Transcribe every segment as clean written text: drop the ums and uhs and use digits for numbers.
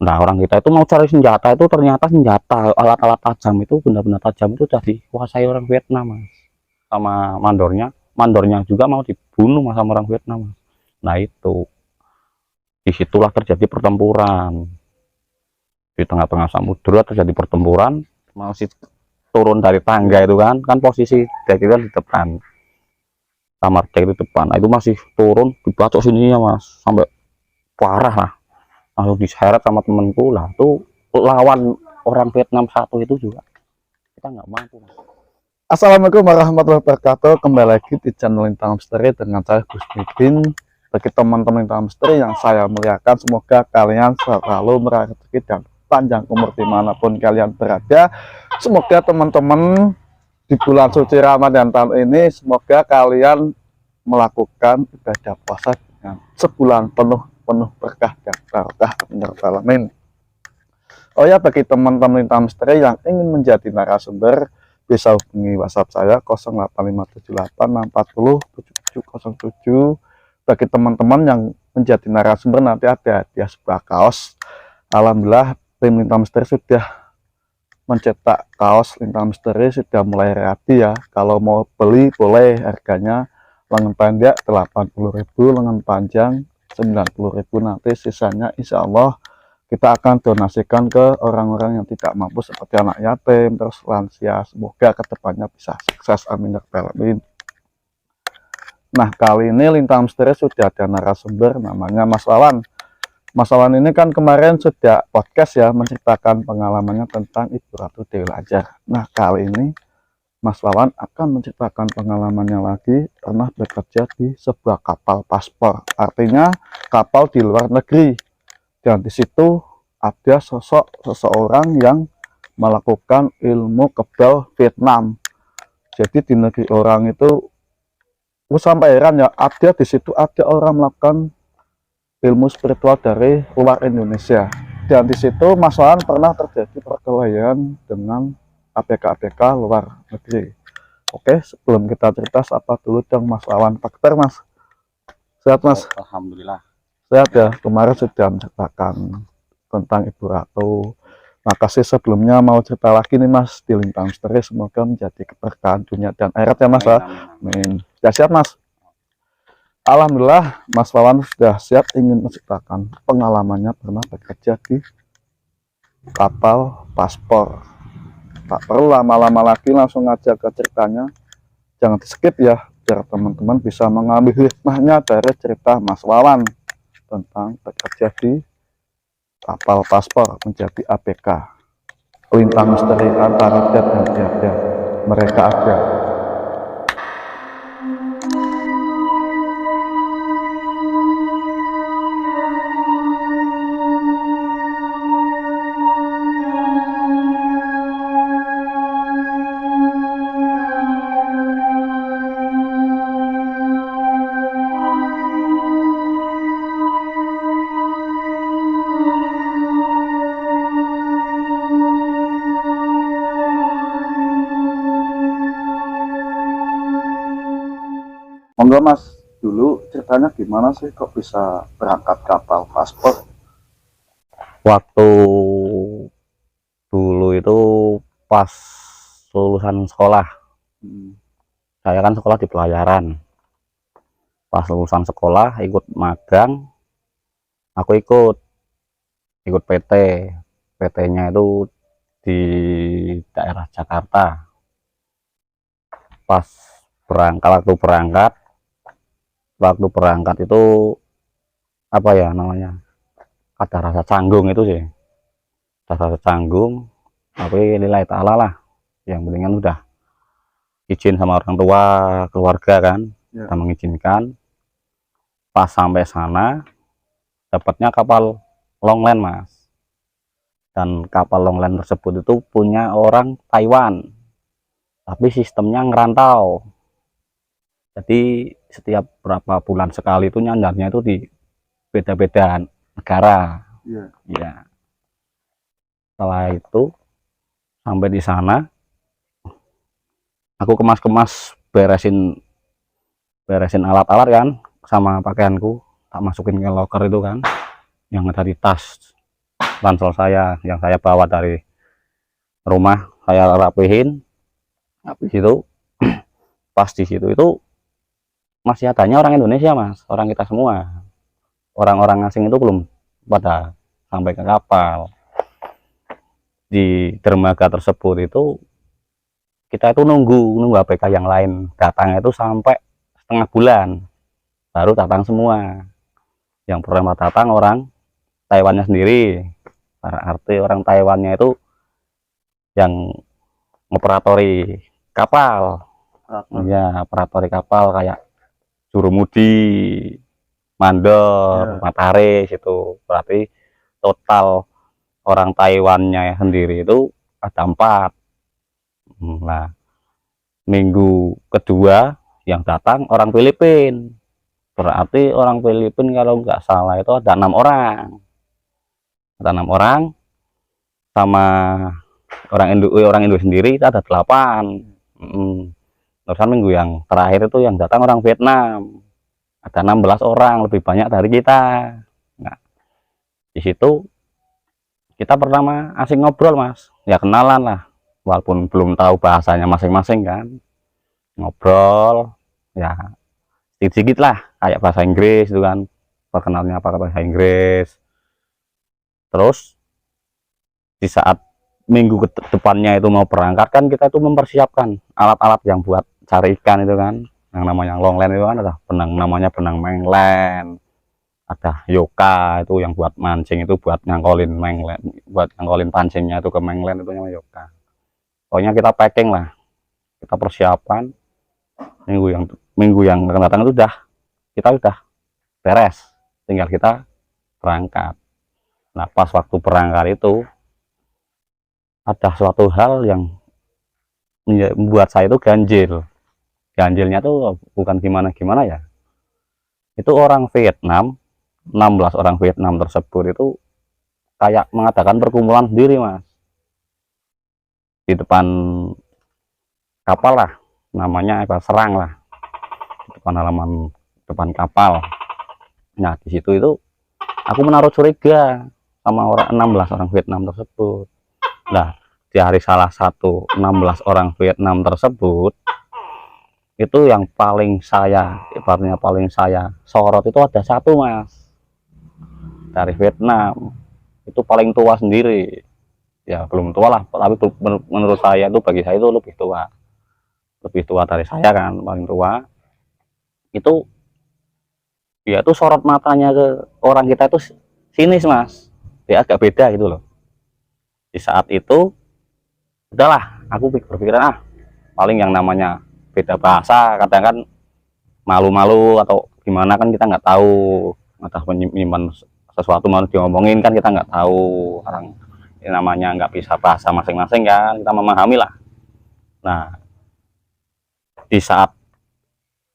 Nah, orang kita itu mau cari senjata itu ternyata senjata alat-alat tajam itu benda-benda tajam itu sudah dikuasai orang Vietnam Mas. Sama mandornya juga mau dibunuh Mas sama orang Vietnam Mas. Nah itu disitulah terjadi pertempuran di tengah-tengah samudera, terjadi pertempuran. Masih turun dari tangga itu kan posisi deck itu di depan, kamar deck di depan. Nah, itu masih turun dibacok sininya Mas sampai parah lah, langsung diseret sama temenku lah. Tuh lawan orang Vietnam satu itu juga kita nggak mampu Mas. Assalamualaikum warahmatullahi wabarakatuh. Kembali lagi di channel Lintang Misteri dengan saya Gus Nidin. Bagi teman-teman Lintang Misteri yang saya muliakan, semoga kalian selalu meraih rezeki dan panjang umur dimanapun kalian berada. Semoga teman-teman di bulan suci Ramadan tahun ini, semoga kalian melakukan ibadah puasa dengan sebulan penuh berkah dan barokah. Amin. Oh ya, bagi teman-teman Lintang Misteri yang ingin menjadi narasumber, bisa hubungi WhatsApp saya 085786407707. Bagi teman-teman yang menjadi narasumber, nanti ada hadiah sebuah kaos. Alhamdulillah tim Lintang Misteri sudah mencetak kaos Lintang Misteri, sudah mulai ready ya. Kalau mau beli boleh, harganya lengan pendek 80.000, lengan panjang 90.000. Nanti sisanya insya Allah kita akan donasikan ke orang-orang yang tidak mampu seperti anak yatim, terus lansia. Semoga kedepannya bisa sukses, amin ya rabbal alamin. Nah, kali ini Lintang Misteri sudah ada narasumber namanya Mas Wawan. Mas Wawan ini kan kemarin sudah podcast ya, menceritakan pengalamannya tentang Ibu Ratu Dewi Lanjar. Nah, kali ini Mas Wawan akan menceritakan pengalamannya lagi, pernah bekerja di sebuah kapal paspor, artinya kapal di luar negeri. Dan di situ ada seseorang yang melakukan ilmu kebal Vietnam. Jadi di negeri orang itu, sampai heran ya, ada di situ ada orang melakukan ilmu spiritual dari luar Indonesia. Dan di situ Mas Wawan pernah terjadi perkelahian dengan ABK-ABK luar negeri. Oke, sebelum kita cerita, apa dulu dong Mas Wawan. Pak Ter, Mas. Sehat Mas? Alhamdulillah. Sehat ya, kemarin sudah menceritakan tentang Ibu Ratu. Makasih, sebelumnya mau cerita lagi nih Mas di Lintang Misteri, semoga menjadi keberkahan dunia dan akhirat ya Mas. Amin. Sudah siap Mas? Alhamdulillah Mas Wawan sudah siap, ingin menceritakan pengalamannya pernah bekerja di kapal paspor. Tak perlu lama-lama lagi, langsung aja ke ceritanya. Jangan di skip ya, biar teman-teman bisa mengambil hikmahnya dari cerita Mas Wawan tentang bekerja di kapal paspor menjadi ABK. Lintang Misteri antara Dead dan tiada, mereka ada. Monggo Mas, dulu ceritanya gimana sih kok bisa berangkat kapal paspor? Waktu dulu itu pas lulusan sekolah, saya kan sekolah di pelayaran. Pas lulusan sekolah ikut magang, aku ikut PT-nya itu di daerah Jakarta. Pas waktu berangkat itu apa ya namanya, ada rasa canggung itu sih, ada rasa canggung, tapi lillahi ta'ala lah, yang penting kan udah izin sama orang tua, keluarga kan Ya. udah mengizinkan. Pas sampai sana dapatnya kapal longland Mas, dan kapal longland tersebut itu punya orang Taiwan, tapi sistemnya ngerantau. Jadi setiap berapa bulan sekali itu nyandarnya itu di beda-beda negara. Ya. Setelah itu sampai di sana, aku kemas-kemas, beresin alat-alat kan sama pakaianku, tak masukin ke loker itu kan yang ada di tas. ransel saya yang saya bawa dari rumah, saya rapihin. Habis itu pas di situ itu masih adanya orang Indonesia mas, orang kita semua. Orang-orang asing itu belum pada sampai ke kapal. Di dermaga tersebut itu kita itu nunggu ABK yang lain datang itu sampai setengah bulan baru datang semua. Yang pertama datang orang Taiwannya sendiri, arti orang Taiwannya itu yang operatori kapal, ya operatori kapal kayak jurumudi, mandor, mataris itu. Berarti total orang Taiwannya sendiri itu ada 4. Nah, minggu kedua yang datang orang Filipina. Berarti orang Filipina kalau nggak salah itu ada 6 orang. Ada 6 orang sama orang Indo sendiri itu ada 8. Terusan minggu yang terakhir itu yang datang orang Vietnam. Ada 16 orang, lebih banyak dari kita. Nah, di situ kita pertama asing ngobrol mas, ya kenalan lah, walaupun belum tahu bahasanya masing-masing kan, ngobrol ya sedikit-sedikit lah kayak bahasa Inggris itu kan, perkenalnya apa bahasa Inggris. Terus di saat minggu depannya itu mau berangkat kan, kita itu mempersiapkan alat-alat yang buat cari ikan itu kan, yang namanya longland itu kan ada benang, namanya benang menglen, ada yoka itu yang buat mancing, itu buat ngangkolin menglen, buat ngangkolin pancingnya itu ke menglen, itu namanya yoka. Pokoknya kita packing lah, kita persiapan minggu yang akan datang itu kita udah beres, tinggal kita berangkat. Nah pas waktu berangkat itu ada suatu hal yang membuat saya itu ganjilnya tuh bukan gimana ya, itu orang Vietnam, 16 orang Vietnam tersebut itu kayak mengadakan perkumpulan sendiri mas di depan kapal lah, namanya serang lah, di depan halaman depan kapal. Nah di situ itu aku menaruh curiga sama 16 orang Vietnam tersebut. Nah di hari salah satu 16 orang Vietnam tersebut itu yang paling saya sorot itu ada satu mas dari Vietnam, itu paling tua sendiri, ya belum tua lah, tapi menurut saya itu, bagi saya itu lebih tua dari saya kan, paling tua. Itu dia tuh sorot matanya ke orang kita itu sinis mas, dia agak beda gitu loh. Di saat itu udahlah aku berpikiran paling yang namanya beda bahasa kadang kan malu-malu atau gimana kan, kita nggak tahu entah menyimpan sesuatu mau diomongin kan, kita nggak tahu, orang ini namanya nggak bisa bahasa masing-masing kan, kita memahami lah. Nah di saat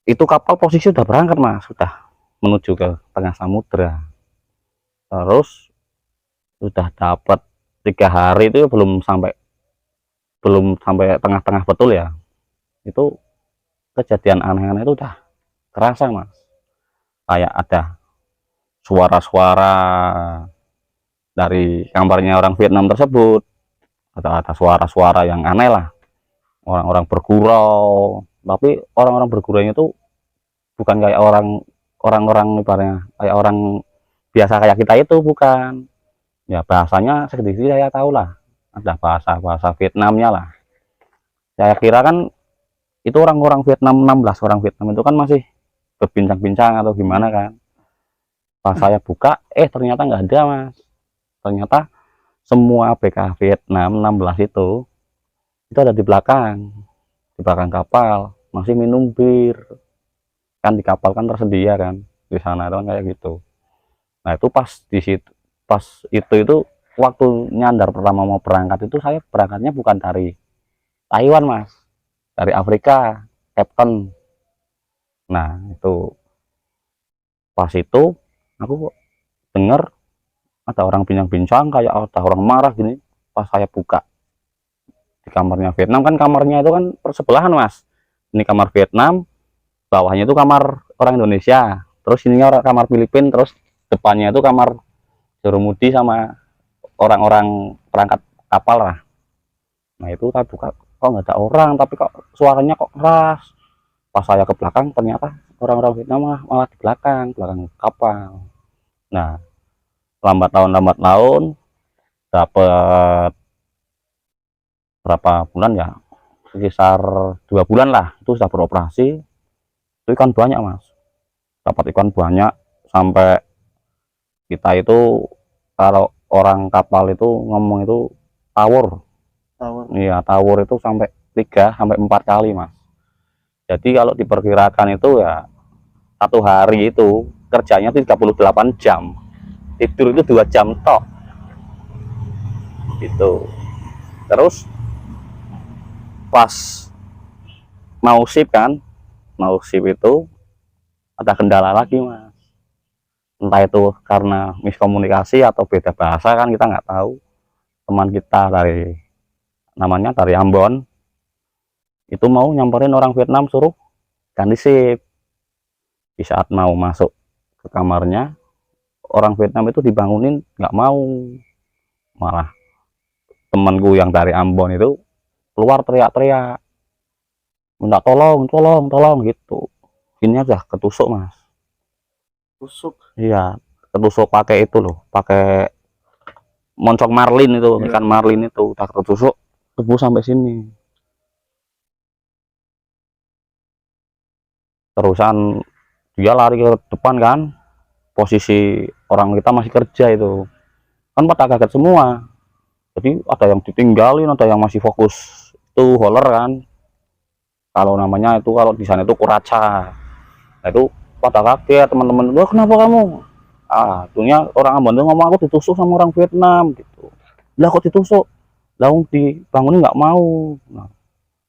itu kapal posisi sudah berangkat mas, sudah menuju ke tengah samudra. Terus sudah dapat 3 hari itu belum sampai tengah-tengah betul ya, itu kejadian aneh-aneh itu udah kerasa mas, kayak ada suara-suara dari kamarnya orang Vietnam tersebut, ada suara-suara yang aneh lah, orang-orang bergurau, tapi orang-orang berguraunya itu bukan kayak orang-orang ibaratnya kayak orang biasa kayak kita itu, bukan ya, bahasanya sedikit saya tahu lah, ada bahasa Vietnamnya lah. Saya kira kan itu orang-orang Vietnam, 16 orang Vietnam itu kan masih berbincang-bincang atau gimana kan. Pas saya buka ternyata nggak ada mas, ternyata semua ABK Vietnam 16 itu ada di belakang kapal, masih minum bir kan, di kapal kan tersedia kan di sana kan kayak gitu. Nah itu pas di situ, itu waktu nyandar pertama mau berangkat itu, saya berangkatnya bukan dari Taiwan mas, dari Afrika, Captain. Nah itu pas itu aku dengar ada orang bincang-bincang kayak ada orang marah gini. Pas saya buka di kamarnya Vietnam kan, kamarnya itu kan persebelahan mas, ini kamar Vietnam, bawahnya itu kamar orang Indonesia, terus ininya kamar Filipina, terus depannya itu kamar jurumudi sama orang-orang perangkat kapal lah. Nah itu saya buka, kok nggak ada orang, tapi kok suaranya kok keras. Pas saya ke belakang, ternyata orang-orang Vietnam malah di belakang kapal. Nah, lambat laun dapat berapa bulan ya, sekitar 2 bulan lah, itu sudah beroperasi. Itu ikan banyak mas, dapat ikan banyak, sampai kita itu kalau orang kapal itu ngomong itu tawur. Iya, tawur itu sampai 3 sampai 4 kali mas. Jadi kalau diperkirakan itu ya, satu hari itu kerjanya 38 jam, tidur itu 2 jam tok gitu. Terus pas mau sip itu ada kendala lagi mas, entah itu karena miskomunikasi atau beda bahasa kan kita nggak tahu. Teman kita namanya dari Ambon itu mau nyamperin orang Vietnam, suruh ganti sip. Di saat mau masuk ke kamarnya, orang Vietnam itu dibangunin nggak mau, malah temanku yang dari Ambon itu keluar teriak-teriak minta tolong gitu. Ini udah ketusuk mas. Tusuk. Iya, ketusuk pakai itu loh, pakai moncong marlin itu, ikan marlin itu udah ketusuk, tebus sampai sini. Terusan dia lari ke depan kan, posisi orang kita masih kerja itu kan, pada kaget semua. Jadi ada yang ditinggalin, ada yang masih fokus itu holer kan, kalau namanya itu kalau di sana itu kuraca. Nah, itu pada kaget teman-teman, wah kenapa kamu, dunia orang Ambon ngomong aku ditusuk sama orang Vietnam gitu. Lah kok ditusuk, lah dibangunin nggak mau. Nah,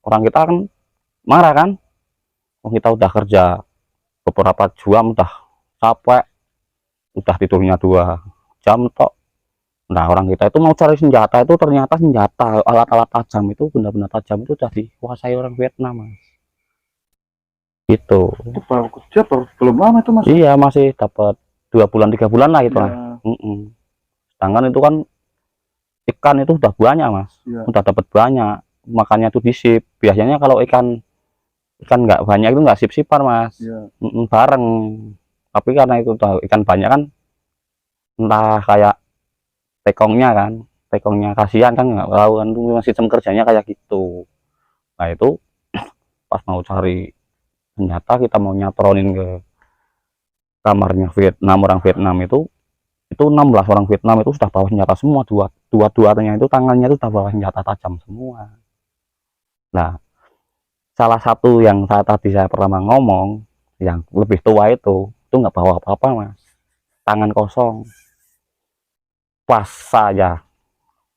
orang kita kan marah kan, kita udah kerja beberapa jam, udah capek, udah tidurnya 2 jam tok. Nah orang kita itu mau cari senjata, itu ternyata senjata alat-alat tajam itu, benda-benda tajam itu udah dikuasai orang Vietnam mas. Gitu. Itu baru kerja, belum lama itu mas. Iya, masih dapat 2 bulan 3 bulan lah gitu lah. Sedangkan itu kan ikan itu udah banyak mas, udah dapat banyak, makanya itu disip. Biasanya kalau ikan nggak banyak itu nggak sip-sipan mas, bareng. Tapi karena itu udah ikan banyak kan, entah kayak tekongnya kasihan kan, nggak tahu kan sistem kerjanya kayak gitu. Nah itu pas mau cari senjata, kita mau nyatronin ke kamarnya Vietnam, orang Vietnam itu 16 orang Vietnam itu sudah bawa senjata semua, dua-duanya itu tangannya itu sudah bawa senjata tajam semua. Nah salah satu yang saya pertama ngomong, yang lebih tua itu nggak bawa apa-apa mas, tangan kosong. Pas saya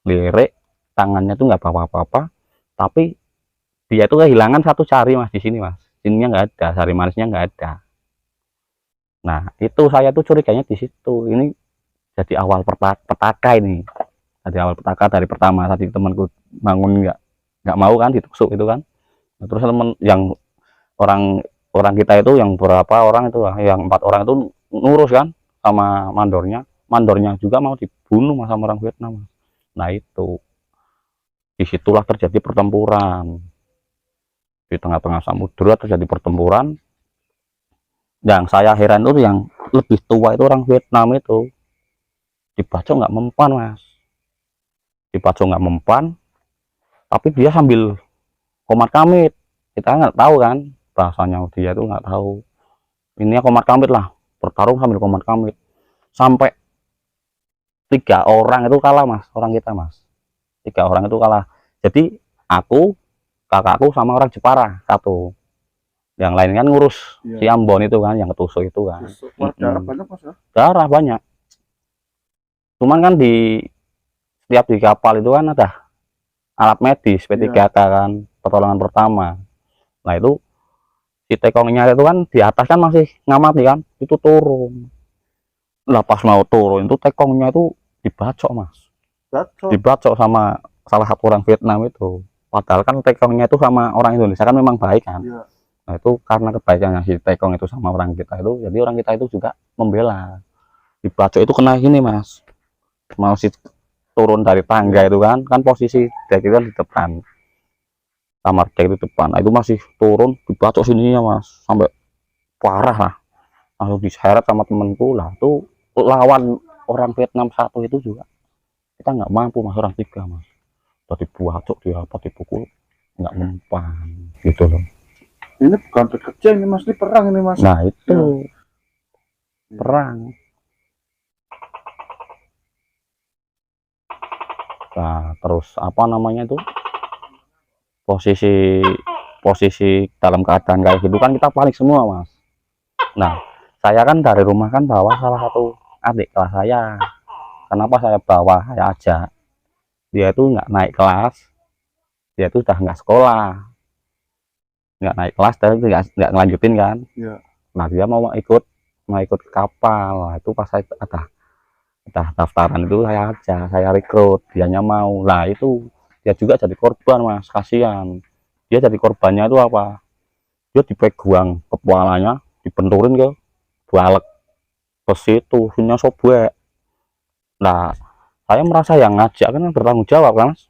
lirik, tangannya tuh nggak bawa apa-apa, tapi dia itu kehilangan 1 jari mas di sini mas, sininya nggak ada, jari manisnya nggak ada. Nah itu saya tuh curiganya di situ. Ini jadi awal petaka ini, jadi awal petaka dari pertama tadi temanku bangun nggak mau kan, ditusuk itu kan. Nah, terus teman yang orang kita itu yang berapa orang itu, yang 4 orang itu ngurus kan sama mandornya juga mau dibunuh sama orang Vietnam. Nah itu disitulah terjadi pertempuran di tengah-tengah samudera, terjadi pertempuran. Yang saya heran itu yang lebih tua itu orang Vietnam itu dibacok nggak mempan mas, dibacok nggak mempan, tapi dia sambil komat kamit. Kita nggak tahu kan bahasanya, dia itu nggak tahu, ini komat kamit lah, bertarung sambil komat kamit. Sampai 3 orang itu kalah mas, orang kita mas, 3 orang itu kalah. Jadi aku, kakakku sama orang Jepara 1, yang lain kan ngurus si Ambon itu kan, yang ketusuk itu kan. Darah banyak mas ya? Darah banyak, cuman kan setiap di kapal itu kan ada alat medis P3K kan, pertolongan pertama. Nah itu si tekongnya itu kan di atas kan masih ngamati kan, itu turun. Lah pas mau turun itu tekongnya itu dibacok mas, dibacok sama salah satu orang Vietnam itu. Padahal kan tekongnya itu sama orang Indonesia kan memang baik kan. Nah itu karena kebaikannya si tekong itu sama orang kita itu, jadi orang kita itu juga membela. Dibacok itu kena gini mas, mau si turun dari tangga itu kan posisi dek itu kan di depan, kamar dek itu depan. Nah, itu masih turun dibacok sininya mas sampai parah lah, langsung diseret sama temenku lah. Tuh lawan orang Vietnam satu itu juga kita nggak mampu mas, orang tiga mas, udah dibacok dia apa dipukul nggak mempan gitu loh. Ini bukan kerja ini mas, ini perang ini mas. Nah itu perang. Nah terus apa namanya itu, posisi dalam keadaan kayak gitu kan kita panik semua mas. Nah saya kan dari rumah kan bawa salah satu adik kelas saya. Kenapa saya bawa, saya ajak dia itu nggak naik kelas, dia itu udah nggak sekolah, nggak naik kelas tapi nggak ngelanjutin kan. Nah dia mau ikut ke kapal. Nah, itu pas saya ada daftaran itu saya ajak, saya rekrut, dianya mau. Nah itu dia juga jadi korban mas, kasihan. Dia jadi korbannya itu apa, dia dipegang kepalanya, dibenturin ke balek besi itu, punya sobek. Nah saya merasa yang ngajak kan bertanggung jawab kan mas,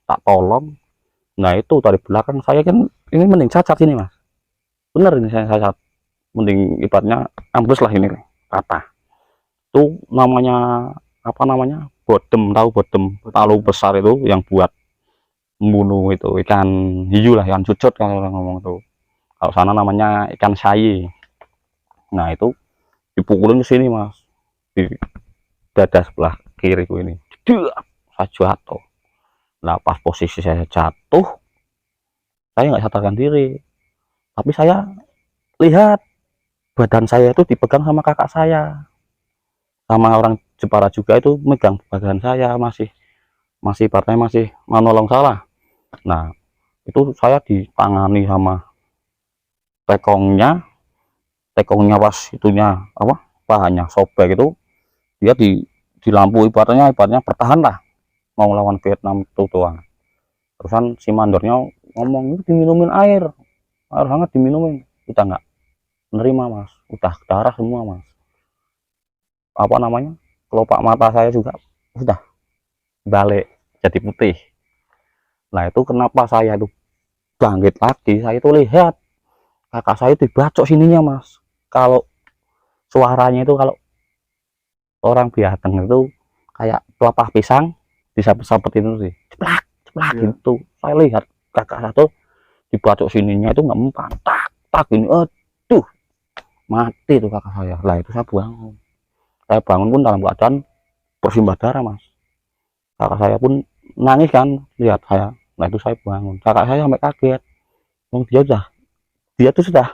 tak tolong. Nah itu dari belakang saya kan ini mending cacat ini mas, bener ini saya cacat, mending ibaratnya ambles lah ini kata. Itu namanya apa namanya, bodem, tahu bodem, palu besar itu yang buat membunuh itu ikan hiu lah, ikan cucut kalau orang ngomong tuh, kalau sana namanya ikan sayi. Nah itu dipukulin ke sini mas, di dada sebelah kiri ini, saya jatuh. Nah pas posisi saya jatuh, saya nggak sadarkan diri, tapi saya lihat badan saya itu dipegang sama kakak saya, sama orang Jepara juga itu megang badan saya, masih partainya masih menolong salah. Nah itu saya ditangani sama tekongnya pas itunya apa, pahanya sobek itu, dia di lampu ibaratnya bertahan lah, mau lawan Vietnam itu doang. Terusan si mandornya ngomong itu diminumin air hangat, diminumin, udah nggak menerima mas, udah darah semua mas, apa namanya, kelopak mata saya juga sudah balik jadi putih. Nah itu kenapa saya itu bangkit lagi, saya itu lihat kakak saya dibacok sininya mas. Kalau suaranya itu kalau orang biadeng itu kayak pelepah pisang disabet-sabet itu sih, ceplak ceplak gitu. Saya lihat kakak satu dibacok sininya itu nggak mempan, tak tak ini, aduh mati tuh kakak saya. Lah itu saya bangun pun dalam keadaan bersimbah darah mas. Kakak saya pun nangis kan lihat saya. Nah itu saya bangun, kakak saya sampai kaget. Dia tuh sudah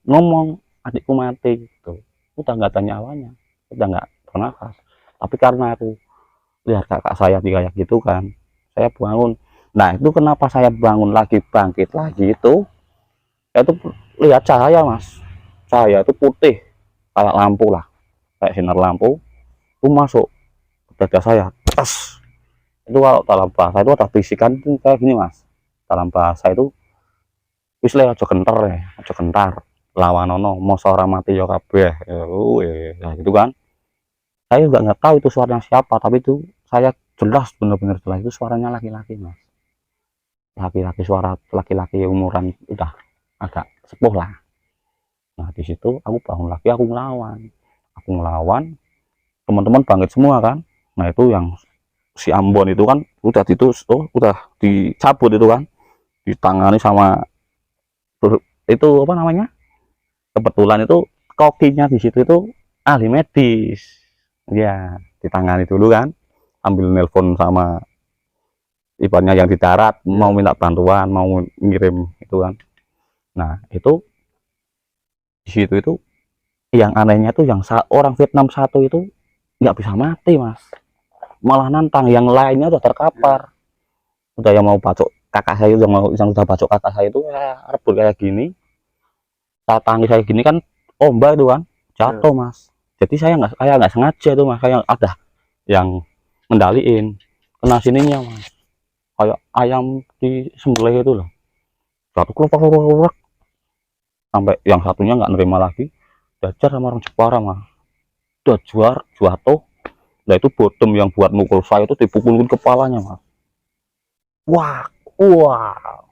ngomong adikku mati gitu, udah nggak ada nyawanya, udah nggak bernafas. Tapi karena aku lihat kakak saya kayak gitu kan, saya bangun. Nah itu kenapa saya bangun lagi, bangkit lagi itu lihat cahaya mas, cahaya itu putih kayak lampu lah, kayak sinar lampu itu masuk ke dada saya, tes. Itu kalau dalam bahasa itu ada bisikan itu kayak gini mas, dalam bahasa itu wis le aja genter ya, aja gentar lawanono masa ora mati ya kabeh ya gitu kan. Saya juga nggak tahu itu suaranya siapa, tapi itu saya jelas, benar-benar jelas itu suaranya laki-laki mas, laki-laki, suara laki-laki umuran udah agak sepuh lah. Nah di situ aku bangun lagi, aku ngelawan, teman-teman bangkit semua kan. Nah itu yang si Ambon itu kan udah udah dicabut itu kan, ditangani sama itu apa namanya, kebetulan itu kokinya di situ itu ahli medis ya, ditangani dulu kan, ambil nelpon sama ibaratnya yang di darat mau minta bantuan, mau ngirim itu kan. Nah itu di situ itu yang anehnya tuh yang orang Vietnam satu itu nggak bisa mati mas, malah nantang yang lainnya udah terkapar, udah yang mau bacok kakak saya, yang udah bacok kakak saya itu ya rebut kayak gini, saat tangis kayak gini kan ombak itu kan jatuh mas. Jadi saya nggak sengaja tuh mas, kayak ada yang ngendaliin, kena sininya mas, kayak ayam di sembelih itu loh, satu kelopak sampai yang satunya nggak nerima lagi, dajar sama orang Jepara mas, udah jatuh. Nah itu Bodem yang buat mukul saya itu dipukulin kepalanya mas. Wah, wah.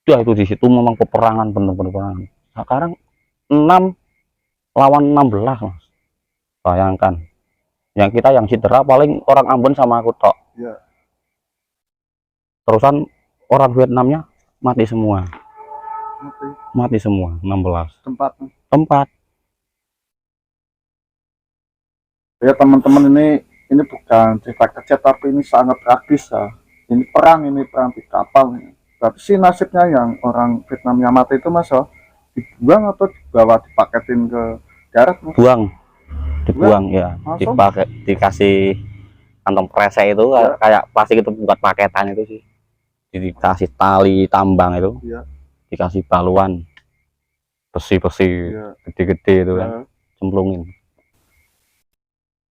Ya itu di situ memang peperangan, bener-bener peperangan. Sekarang 6 lawan 16 mas. Bayangkan. Yang kita yang cedera paling orang Ambon sama aku tok. Ya. Terusan orang Vietnamnya mati semua. Mati semua 16. Tempat. Ya teman-teman, ini bukan cerita kecil tapi ini sangat tragis ya. Ini perang di kapal nih. Berarti sih nasibnya yang orang Vietnam yang mati itu mas ya, dibuang atau dibawa dipaketin ke darat mas? Dibuang ya, dipakai, dikasih kantong kresek itu ya. Kayak plastik itu buat paketan itu sih, dikasih tali tambang itu ya. Dikasih baluan besi ya. Gede-gede itu ya. Kan cemplungin.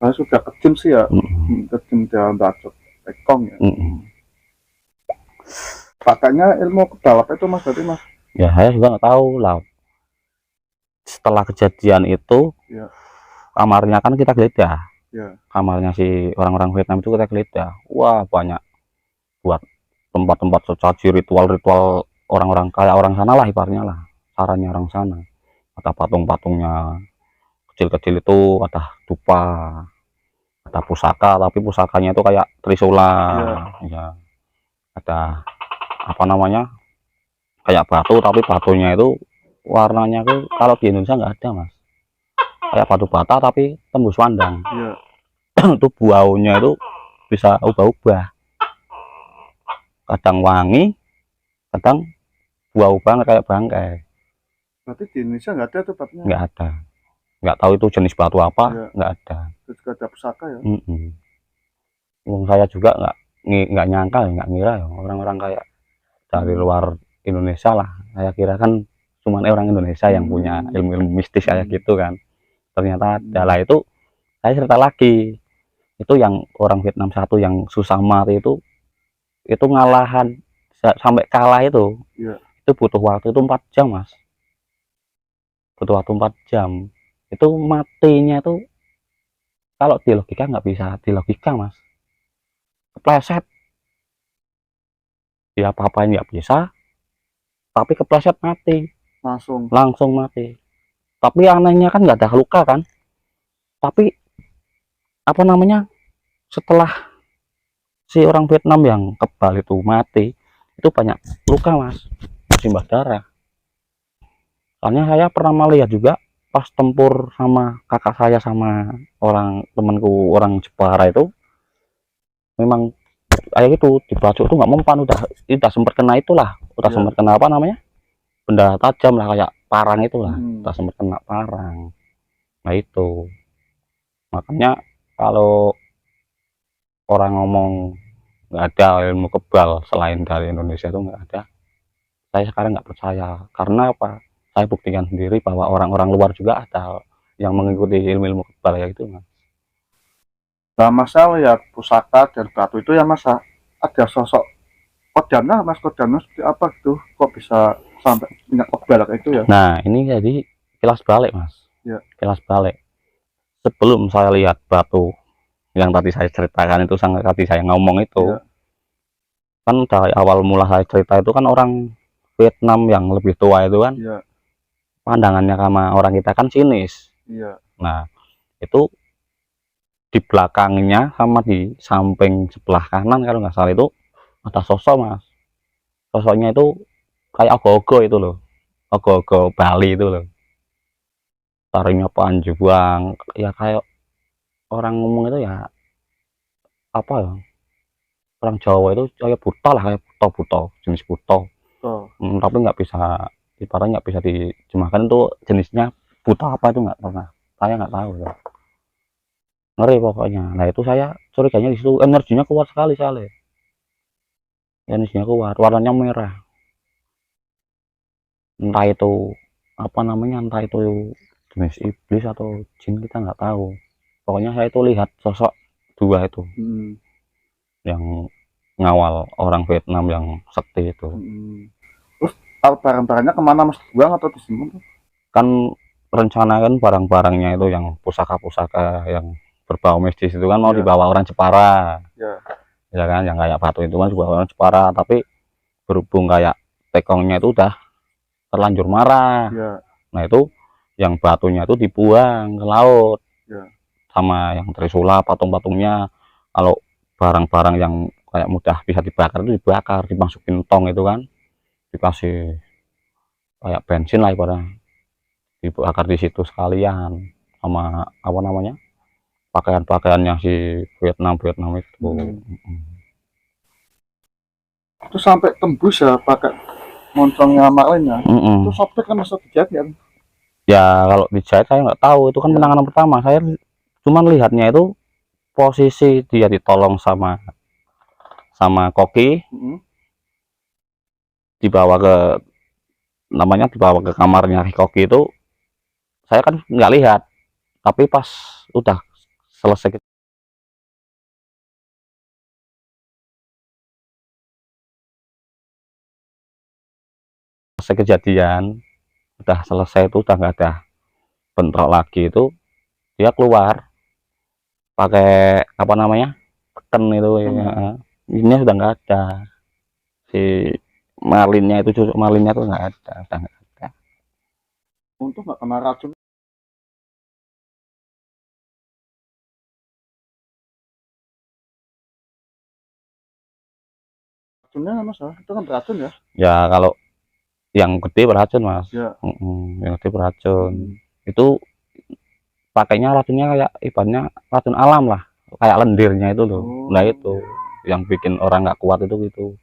Nah, sudah kecil sih ya, kecil dia bacot tekong ya. Pakainya ilmu kedalap itu mas, berarti mas? Ya saya juga nggak tahu lah. Setelah kejadian itu ya. Kamarnya kan kita geledah ya. Kamarnya si orang-orang Vietnam itu kita geledah. Wah banyak buat tempat-tempat sesaji, ritual-ritual orang-orang kayak orang sana lah ibaratnya lah, sarannya orang sana. Ada patung-patungnya kecil-kecil itu, ada dupa, ada pusaka, tapi pusakanya itu kayak trisula ya. Ada apa namanya kayak batu, tapi batunya itu warnanya tuh kalau di Indonesia nggak ada mas, kayak batu bata tapi tembus pandang ya. Itu baunya itu bisa ubah-ubah, kadang wangi, kadang bau banget kayak bangkai. Berarti di Indonesia nggak ada tuh batunya? Nggak ada, nggak tahu itu jenis batu apa ya. Nggak ada. Itu juga ada pusaka ya? Saya juga nggak nyangka, nggak ngira ya orang-orang kayak dari luar Indonesia lah. Saya kira kan cuma orang Indonesia yang punya ilmu-ilmu mistis kayak gitu kan. Ternyata adalah itu. Saya cerita lagi, itu yang orang Vietnam satu yang susah mati itu ngalahan sampai kalah itu ya. Itu butuh waktu itu 4 jam mas, butuh waktu 4 jam. Itu matinya itu kalau di logika nggak bisa di logika mas, kepleset ya, apa-apain nggak bisa, tapi kepleset mati langsung mati. Tapi anehnya kan nggak ada luka kan, tapi apa namanya setelah si orang Vietnam yang kebal itu mati itu banyak luka mas, simbah darah. Soalnya saya pernah melihat juga pas tempur sama kakak saya sama orang temanku orang Jepara itu, memang kayak gitu dibacok tuh nggak mempan, udah sempat kena itulah, udah sempat kena apa namanya benda tajam lah kayak parang itulah, udah sempat kena parang. Nah itu makanya kalau orang ngomong nggak ada ilmu kebal selain dari Indonesia itu nggak ada, saya sekarang nggak percaya. Karena apa? Saya buktikan sendiri bahwa orang-orang luar juga ada yang mengikuti ilmu-ilmu kebal ya gitu mas. Nah masa lihat pusaka dan batu itu ya mas, ada sosok kodamnya mas, kodamnya seperti apa gitu, kok bisa sampai punya kebal kayak itu ya? Nah ini jadi kilas balik mas ya. Kilas balik, sebelum saya lihat batu yang tadi saya ceritakan itu, tadi saya ngomong itu ya. Kan dari awal mula saya cerita itu kan orang Vietnam yang lebih tua itu kan ya. Pandangannya sama orang kita kan sinis ya. Nah itu di belakangnya sama di samping sebelah kanan kalau nggak salah itu ada sosok mas, sosoknya itu kayak ogo-ogo itu loh, ogo-ogo Bali itu loh, taringnya panjang ya, kayak orang ngomong itu ya apa ya, orang Jawa itu kayak buta lah, kayak buto jenis buto tapi nggak bisa, ibaratnya nggak bisa diterjemahkan itu jenisnya buta apa itu nggak pernah, saya nggak tahu ya. Ngeri pokoknya. Nah itu saya curiganya di situ, energinya kuat sekali soalnya, energinya kuat, warnanya merah, entah itu apa namanya, entah itu jenis iblis atau jin, kita nggak tahu. Pokoknya saya itu lihat sosok dua itu yang ngawal orang Vietnam yang sakti itu. Terus barang-barangnya kemana mas, buang atau disimpan? Kan rencana kan barang-barangnya itu yang pusaka-pusaka yang berbau mistis itu kan mau Ya. dibawa orang Jepara, Ya. ya kan, yang kayak batu itu kan dibawa orang Jepara, tapi berhubung kayak tekongnya itu udah terlanjur marah, Ya. nah itu yang batunya itu dibuang ke laut, Ya. sama yang trisula patung-patungnya. Kalau barang-barang yang kayak mudah bisa dibakar itu dibakar, dimasukin tong itu kan, dikasih kayak bensin lah ibaratnya, dibakar di situ sekalian sama apa namanya, pakaian-pakaiannya si Vietnam itu. Terus sampai tembus ya pakai moncongnya mak lainnya. Mm-mm. Itu sobek kan masa kejadian. Ya kalau dijahit saya nggak tahu, itu kan Ya. penanganan pertama. Saya cuman lihatnya itu posisi dia ditolong sama koki, dibawa ke dibawa ke kamarnya si koki itu. Saya kan nggak lihat, tapi pas udah selesai kejadian, udah selesai itu udah nggak ada bentrok lagi, itu dia keluar pakai apa namanya, keten itu ya. Ini sudah nggak ada, si marlinnya itu, cucuk marlinnya tuh nggak ada, udah nggak ada. Untung nggak kena racun. Racunnya mas, itu kan beracun ya. Ya kalau yang gede beracun mas. Ya. Yang gede beracun. Itu pakainya racunnya kayak ibaratnya racun alam lah, kayak lendirnya itu loh. Nah itu yang bikin orang nggak kuat itu gitu.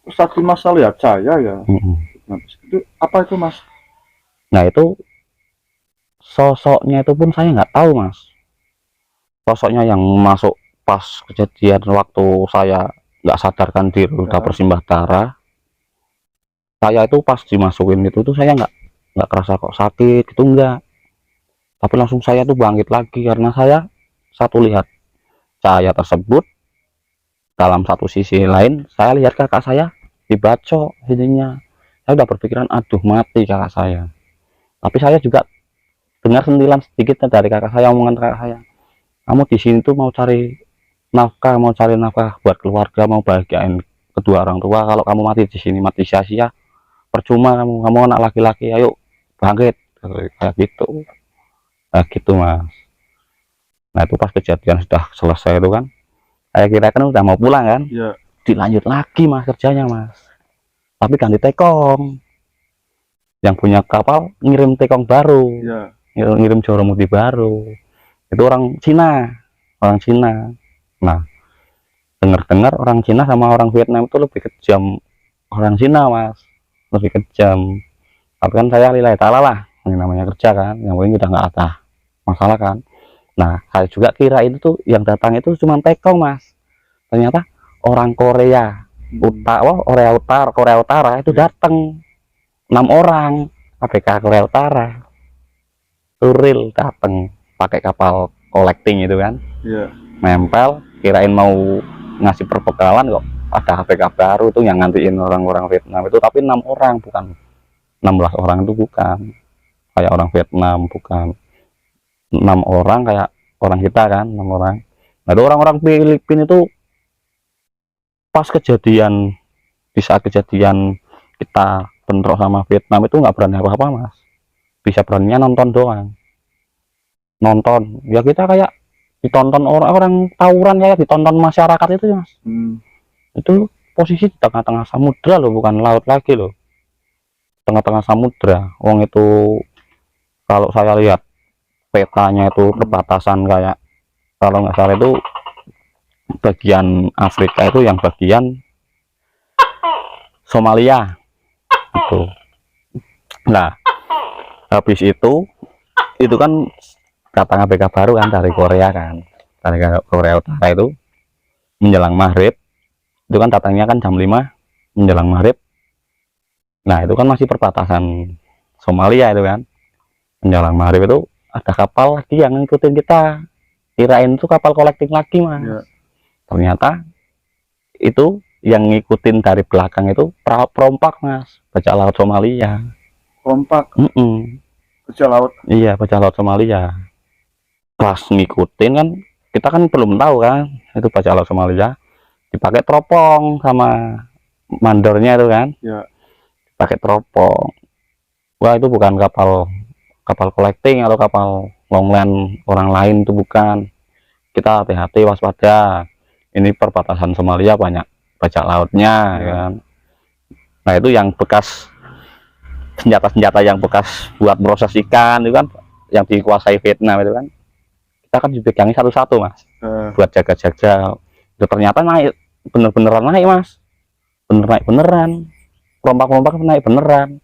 Terus tadi mas lihat saya ya. Itu apa itu mas? Nah itu sosoknya itu pun saya nggak tahu mas. Sosoknya yang masuk pas kejadian waktu saya nggak sadarkan diri udah bersimbah darah. Saya itu pas dimasukin itu tuh saya nggak kerasa kok sakit itu, enggak. Tapi langsung saya tuh bangkit lagi karena saya satu lihat cahaya tersebut, dalam satu sisi lain saya lihat kakak saya dibacok sininya. Saya udah berpikiran aduh mati kakak saya. Tapi saya juga dengar sentilan sedikit dari kakak saya, omongan kakak saya, kamu di sini tuh mau cari nafkah buat keluarga, mau bahagiain kedua orang tua. Kalau kamu mati di sini, mati sia-sia, percuma kamu anak laki-laki, ayo bangkit, kayak gitu. Nah gitu mas. Nah itu pas kejadian sudah selesai itu kan, saya kira kan udah mau pulang kan. Ya. Dilanjut lagi mas kerjanya mas, tapi ganti tekong. Yang punya kapal ngirim tekong baru. Ya. Ngirim Joromuti baru, itu orang Cina. Nah dengar-dengar orang Cina sama orang Vietnam itu lebih kejam orang Cina mas, lebih kejam. Tapi kan saya lillahi ta'ala lah, ini namanya kerja kan, yang penting udah nggak ada masalah kan. Nah saya juga kira itu tuh yang datang itu cuma tekong mas, ternyata orang Korea Korea Utara itu datang 6 orang ABK Korea Utara, turil datang pakai kapal collecting itu kan. Ya. Nempel, kirain mau ngasih perbekalan, kok ada ABK baru itu yang ngantiin orang-orang Vietnam itu, tapi 6 orang, bukan 16 orang, itu bukan kayak orang Vietnam, bukan 6 orang kayak orang kita kan, 6 orang. Nah itu orang-orang Filipina itu pas kejadian, di saat kejadian kita bentrok sama Vietnam itu nggak berani apa-apa mas, bisa beraninya nonton doang. Nonton ya, kita kayak ditonton orang tawuran, kayak ditonton masyarakat itu mas. Itu posisi di tengah-tengah samudra loh, bukan laut lagi loh, tengah-tengah samudra. Wong itu kalau saya lihat petanya itu perbatasan, kayak kalau nggak salah itu bagian Afrika itu yang bagian Somalia itu. Nah habis itu kan datang ABK baru kan dari Korea kan, dari Korea Utara itu menjelang maghrib. Itu kan datangnya kan jam 5 menjelang maghrib. Nah itu kan masih perbatasan Somalia itu kan. Menjelang maghrib itu ada kapal lagi yang ngikutin kita, kirain itu kapal collecting lagi mas. Ya. Ternyata itu yang ngikutin dari belakang itu perompak mas, bajak laut Somalia. Perompak? Bajak laut? Iya, bajak laut Somalia. pas ngikutin kan, kita kan belum tahu kan itu bajak laut Somalia, dipakai teropong sama mandornya itu kan, ya, pakai teropong. Wah itu bukan kapal kapal collecting atau kapal longland orang lain, itu bukan. Kita hati-hati, waspada, ini perbatasan Somalia banyak bajak lautnya kan. Nah itu yang bekas senjata-senjata yang bekas buat proses ikan itu kan, yang dikuasai Vietnam itu kan, kita kan dipegangi satu-satu mas, buat jaga-jaga. Itu ternyata naik, bener-beneran naik mas, naik beneran, perompak-perompak naik beneran.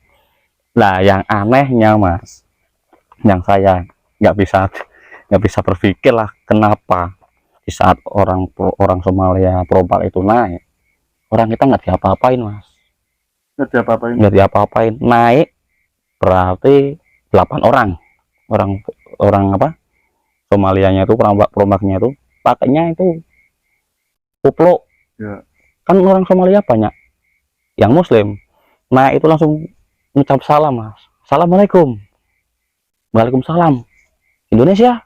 Nah yang anehnya mas, yang saya nggak bisa berpikir lah, kenapa di saat orang Somalia perompak itu naik, orang kita nggak diapa-apain mas, nggak diapa-apain. Naik berarti 8 orang apa Somalianya itu, perombaknya itu pakainya itu kupluk ya. Kan orang Somalia banyak yang muslim, naik itu langsung ngucap salam mas, assalamualaikum, waalaikumsalam, Indonesia,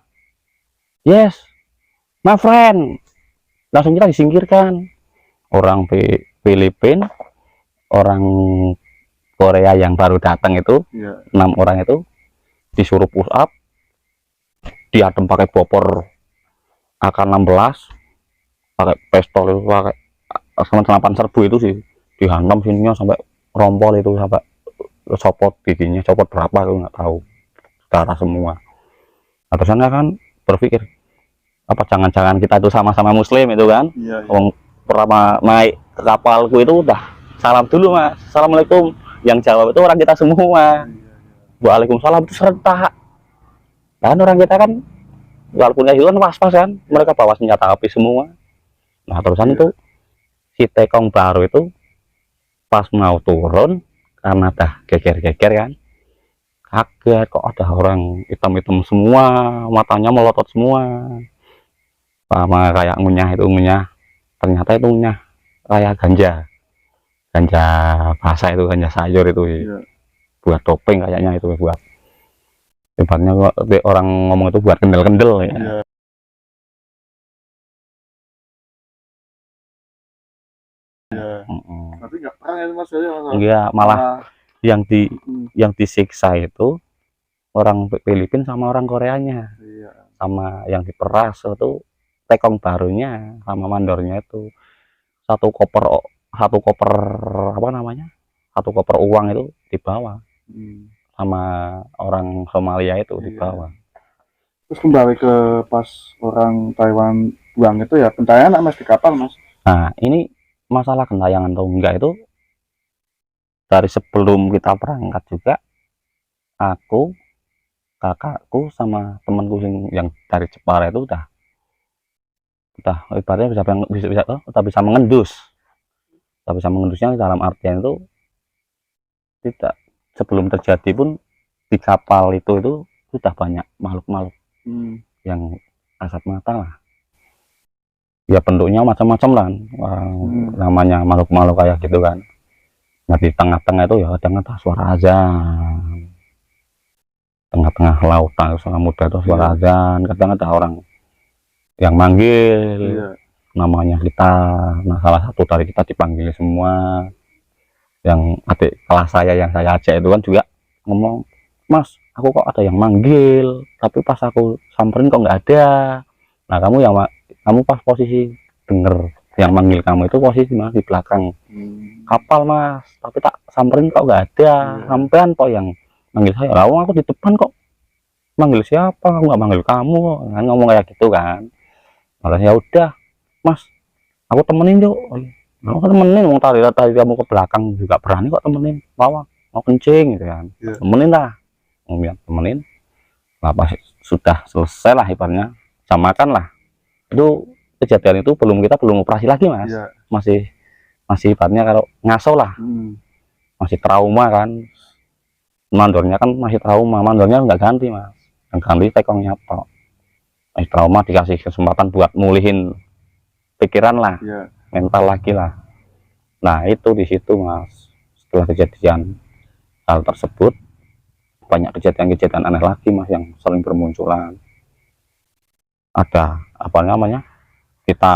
yes my friend. Langsung kita disingkirkan. Orang Filipina, orang Korea yang baru datang itu, Ya. 6 orang itu disuruh push up, diadem pakai bopor AK-16, pakai pistol itu, pakai senapan serbu itu sih, dihantam sininya sampai rompol itu, sampai copot giginya, copot berapa aku nggak tahu, darah semua. Atasannya kan berpikir, apa jangan-jangan kita itu sama-sama muslim itu kan. Ya, ya. Wong pertama naik ke kapalku itu udah salam dulu mas, assalamualaikum. Yang jawab itu orang kita semua, waalaikumsalam itu serentak. Dan orang kita kan walaupun kayak gitu kan pas-pas kan, mereka bawa senjata api semua. Nah terusan itu si tekong baru itu pas mau turun, karena dah geger-geger kan, kaget kok ada orang hitam-hitam semua, matanya melotot semua, sama kayak ngunyah, ternyata itu ngunyah kayak ganja basah itu, ganja sayur itu Ya. buat doping kayaknya, itu buat ibaratnya orang ngomong itu buat kendel-kendel ya. Ya. Tapi nggak perang ya mas, Enggak, malah yang disiksa itu orang Filipina sama orang Koreanya. Iya. Sama yang diperas itu tekong barunya sama mandornya itu. satu koper apa namanya, satu koper uang itu dibawa sama orang Somalia itu, dibawa. Terus kembali ke pas orang Taiwan buang itu ya, pencarian mas di kapal mas. Nah ini masalah gentayangan atau enggak itu, dari sebelum kita berangkat juga, aku, kakakku sama temanku yang dari Jepara itu udah ibaratnya bisa mengendus. Udah bisa mengendusnya dalam artian itu, tidak sebelum terjadi pun di kapal itu sudah banyak makhluk-makhluk yang kasat mata lah. Ya bentuknya macam-macam lah, namanya makhluk-makhluk kayak gitu kan. Nah di tengah-tengah itu ya kadang ada suara azan, tengah-tengah lautan suara muda itu suara azan, kadang ada orang yang manggil namanya kita. Nah salah satu dari kita dipanggil semua. Yang adik kelas saya yang saya ajak itu kan juga ngomong, mas aku kok ada yang manggil, tapi pas aku samperin kok nggak ada. Nah kamu pas posisi denger yang manggil kamu itu posisi mas di belakang kapal mas, tapi tak samperin kok nggak ada. Sampean kok yang manggil saya, lah aku di depan kok manggil siapa, aku nggak manggil kamu kan, ngomong kayak gitu kan. Makanya ya udah mas, aku temenin yuk. Mau temenin, mau tadi kamu ke belakang juga berani kok temenin, mau kencing gitu kan. Temenin lah, temenin. Nah pas sudah selesai lah ibaratnya, jam makan lah, itu kejadian itu belum operasi lagi mas. Masih ibaratnya kalau ngaso lah, masih trauma kan. Mandornya kan masih trauma, mandornya nggak ganti mas, yang ganti tekongnya tok. Masih trauma, dikasih kesempatan buat mulihin pikiran lah, mental lagi lah. Nah itu di situ mas, setelah kejadian hal tersebut banyak kejadian-kejadian aneh lagi mas yang sering bermunculan. ada apa namanya, kita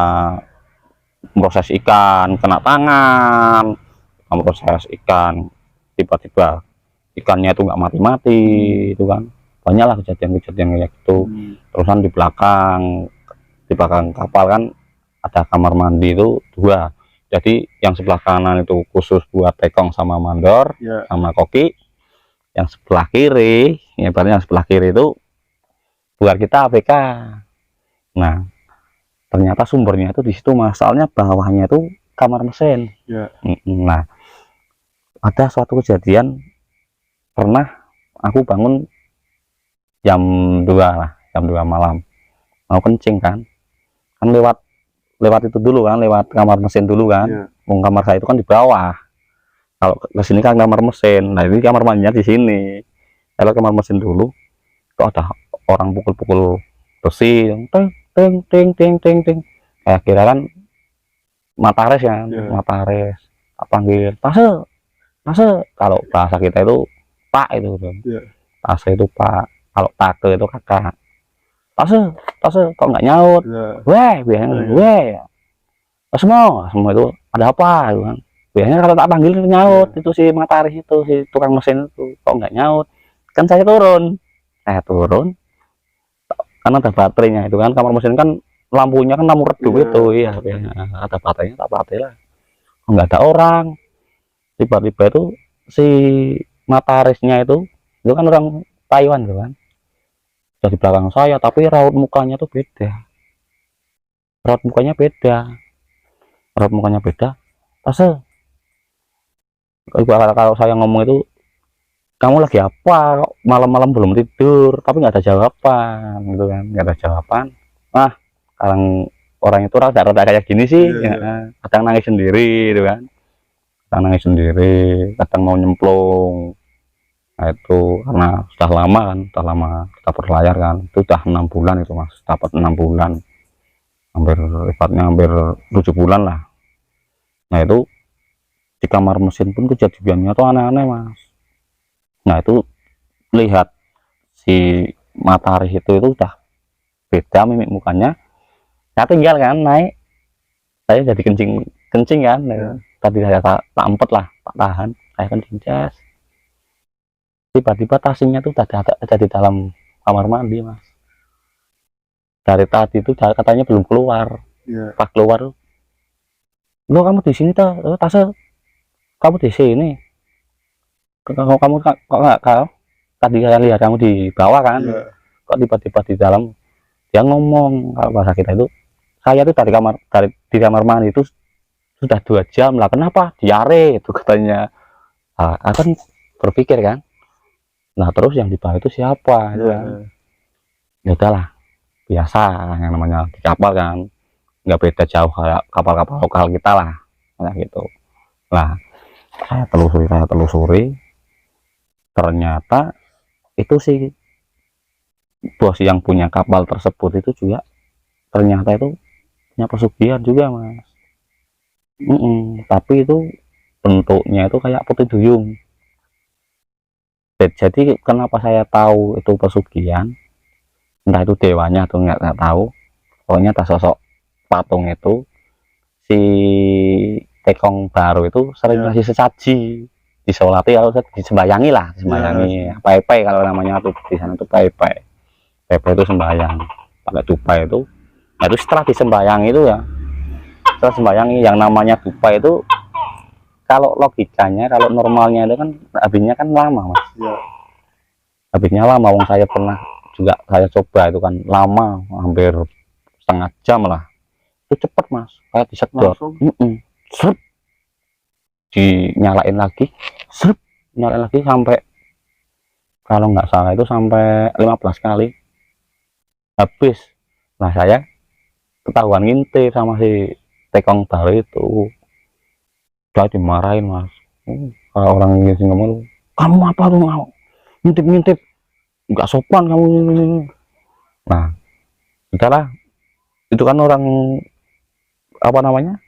proses ikan kena tangan, proses ikan tiba-tiba ikannya itu nggak mati-mati, itu kan banyaklah kejadian-kejadian kayak gitu. Terusan di belakang kapal kan ada kamar mandi itu 2, jadi yang sebelah kanan itu khusus buat tekong sama mandor sama koki, yang sebelah kiri, yang sebelah kiri itu buat kita ABK. Nah ternyata sumbernya itu di situ mas, soalnya bawahnya itu kamar mesin. Nah ada suatu kejadian, pernah aku bangun jam 2 lah, jam 2 malam mau kencing kan lewat itu dulu kan, lewat kamar mesin dulu kan. Kamar saya itu kan di bawah, kalau ke sini kan kamar mesin. Nah ini kamar mandinya di sini, kalau kamar mesin dulu kok ada orang pukul-pukul besi, ting ting ting ting ting ting, kayak kira kan matares ya, matares. Tak panggil tase, kalau bahasa kita itu pak itu tase itu pak, kalau take itu kakak. Tase kok nggak nyaut, weh biasanya weh semua itu ada apa gitu kan. Biasanya kalau tak panggil nyaut, itu si mataris itu, si tukang mesin itu kok nggak nyaut. Kan saya turun karena ada baterainya itu kan, kamar mesin kan lampunya kan lampu redup itu, iya ada baterainya, tak baterai lah. Nggak ada orang, tiba-tiba itu si matarisnya itu kan orang Taiwan gitu kan, dari belakang saya, tapi raut mukanya tuh beda, raut mukanya beda. Tase, kalau saya ngomong itu, kamu lagi apa kok malam-malam belum tidur, tapi nggak ada jawaban gitu kan, nggak ada jawaban. Nah sekarang orang itu rada-rada kayak gini sih, kadang nangis sendiri gitu kan, kadang mau nyemplung. Nah itu karena sudah lama kita berlayar kan, itu udah 6 bulan itu mas, dapat 6 bulan, hampir 7 bulan lah. Nah itu di kamar mesin pun kejadiannya tuh aneh-aneh mas. Nah itu lihat si matahari itu udah beda mimik mukanya. Saya tinggal kan naik, saya jadi kencing kan, tadi saya tak empet lah, tak tahan, saya kencing jas. Tiba-tiba tasnya tuh ada di dalam kamar mandi mas. Dari tadi itu katanya belum keluar. Pas keluar, lo kamu di sini tuh, tasnya kamu di sini. Kamu kok nggak, kau tadi saya lihat kamu di bawah kan, kok tiba-tiba di dalam. Dia ngomong, kalau bahasa kita itu, saya tuh di kamar mandi itu sudah 2 jam lah, kenapa diare itu katanya. Akan berpikir kan, nah terus yang di bawah itu siapa itu kan. Ya udahlah, biasa yang namanya di kapal kan, nggak beda jauh kayak kapal-kapal lokal kita lah, kayak gitu. Nah saya telusuri, ternyata itu sih bos yang punya kapal tersebut itu juga ternyata itu punya pesugihan juga mas. Tapi itu bentuknya itu kayak putih duyung. Jadi kenapa saya tahu itu pesugihan, entah itu dewanya atau nggak tahu, pokoknya ada sosok patung itu, si tekong baru itu sering ngasih sesaji, disolati kalau disembayangi lah, pai kalau namanya tuh di sana tuh pai itu sembayang pakai tupai itu. Nah itu setelah disembayangi itu ya, setelah sembayangi yang namanya tupai itu, kalau logikanya, kalau normalnya itu kan habisnya kan lama mas. Habisnya lama, wong saya pernah juga saya coba itu kan lama, hampir setengah jam lah. Itu cepet mas, kayak disedot, seret, dinyalain lagi, seret, nyalain lagi sampai, kalau nggak salah itu sampai 15 kali habis. Nah saya ketahuan ngintip sama si tekong baru itu, udah dimarahin mas. Kalau orang Inggris ngomong, kamu apa tuh mau ngintip nggak sopan kamu. Nah udahlah, itu kan orang apa namanya,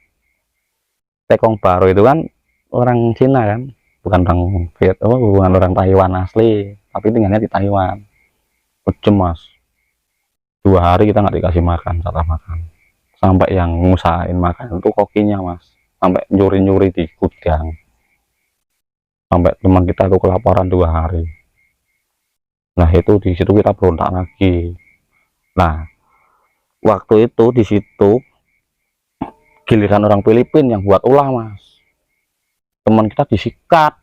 tekong baru itu kan orang Cina kan, bukan orang Vietnam, bukan orang Taiwan asli, tapi tinggalnya di Taiwan. Kejem mas, 2 hari kita nggak dikasih makan, jatah makan. Sampai yang ngusahain makan itu kokinya mas, sampai nyuri-nyuri di gudang, sampai teman kita itu kelaparan 2 hari. Nah itu di situ kita berontak lagi. Nah waktu itu di situ giliran orang Filipina yang buat ulah mas, teman kita disikat